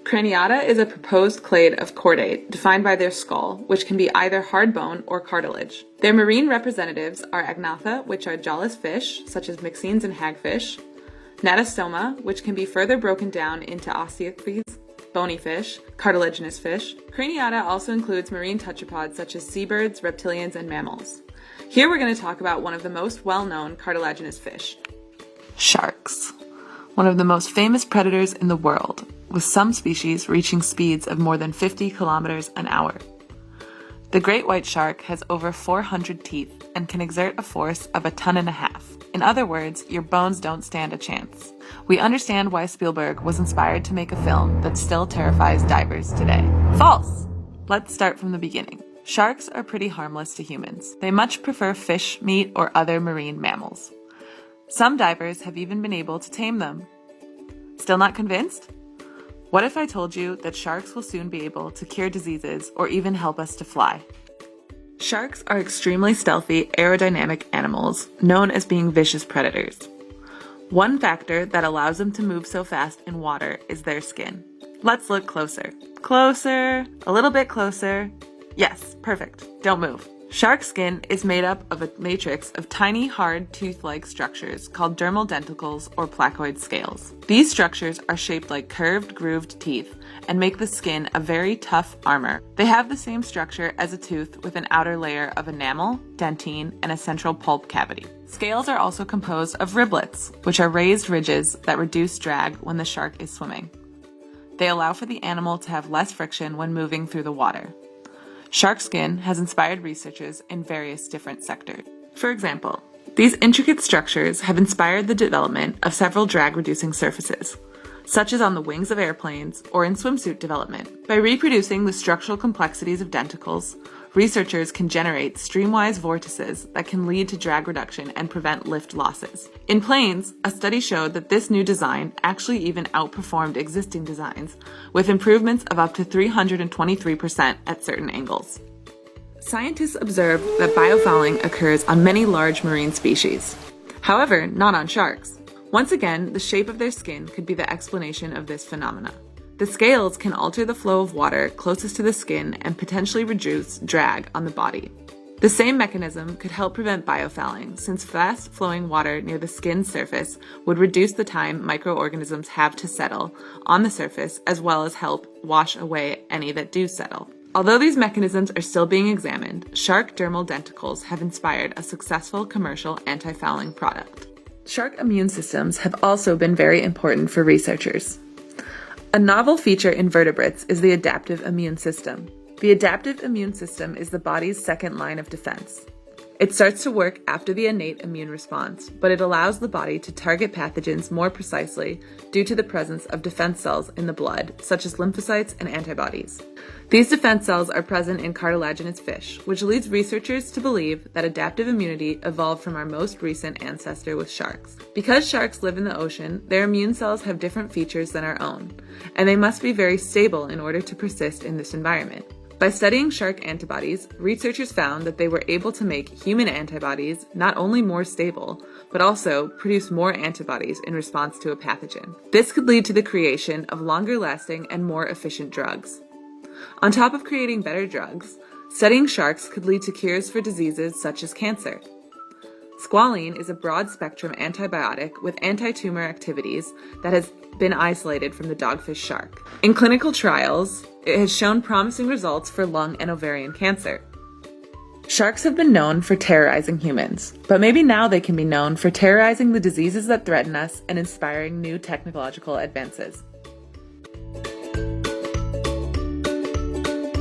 Craniata is a proposed clade of chordate defined by their skull, which can be either hard bone or cartilage. Their marine representatives are agnatha, which are jawless fish, such as myxines and hagfish, natastoma, which can be further broken down into osteopods, bony fish, cartilaginous fish. Craniata also includes marine tetrapods such as seabirds, reptilians, and mammals. Here we're going to talk about one of the most well-known cartilaginous fish. Sharks. One of the most famous predators in the world, with some species reaching speeds of more than 50 kilometers an hour. The great white shark has over 400 teeth and can exert a force of 1.5 tons. In other words, your bones don't stand a chance. We understand why Spielberg was inspired to make a film that still terrifies divers today. False! Let's start from the beginning. Sharks are pretty harmless to humans. They much prefer fish, meat, or other marine mammals. Some divers have even been able to tame them. Still not convinced? What if I told you that sharks will soon be able to cure diseases or even help us to fly? Sharks are extremely stealthy, aerodynamic animals, known as being vicious predators. One factor that allows them to move so fast in water is their skin. Let's look closer. Closer, a little bit closer. Yes, perfect. Don't move. Shark skin is made up of a matrix of tiny, hard, tooth-like structures called dermal denticles or placoid scales. These structures are shaped like curved, grooved teeth and make the skin a very tough armor. They have the same structure as a tooth with an outer layer of enamel, dentine, and a central pulp cavity. Scales are also composed of riblets, which are raised ridges that reduce drag when the shark is swimming. They allow for the animal to have less friction when moving through the water. Shark skin has inspired researchers in various different sectors. For example, these intricate structures have inspired the development of several drag-reducing surfaces, such as on the wings of airplanes or in swimsuit development. By reproducing the structural complexities of denticles, researchers can generate streamwise vortices that can lead to drag reduction and prevent lift losses. In planes, a study showed that this new design actually even outperformed existing designs, with improvements of up to 323% at certain angles. Scientists observed that biofouling occurs on many large marine species. However, not on sharks. Once again, the shape of their skin could be the explanation of this phenomena. The scales can alter the flow of water closest to the skin and potentially reduce drag on the body. The same mechanism could help prevent biofouling, since fast-flowing water near the skin surface would reduce the time microorganisms have to settle on the surface, as well as help wash away any that do settle. Although these mechanisms are still being examined, shark dermal denticles have inspired a successful commercial anti-fouling product. Shark immune systems have also been very important for researchers. A novel feature in vertebrates is the adaptive immune system. The adaptive immune system is the body's second line of defense. It starts to work after the innate immune response, but it allows the body to target pathogens more precisely due to the presence of defense cells in the blood, such as lymphocytes and antibodies. These defense cells are present in cartilaginous fish, which leads researchers to believe that adaptive immunity evolved from our most recent ancestor with sharks. Because sharks live in the ocean, their immune cells have different features than our own, and they must be very stable in order to persist in this environment. By studying shark antibodies, researchers found that they were able to make human antibodies not only more stable, but also produce more antibodies in response to a pathogen. This could lead to the creation of longer-lasting and more efficient drugs. On top of creating better drugs, studying sharks could lead to cures for diseases such as cancer. Squalene is a broad-spectrum antibiotic with anti-tumor activities that has been isolated from the dogfish shark. In clinical trials, it has shown promising results for lung and ovarian cancer. Sharks have been known for terrorizing humans, but maybe now they can be known for terrorizing the diseases that threaten us and inspiring new technological advances.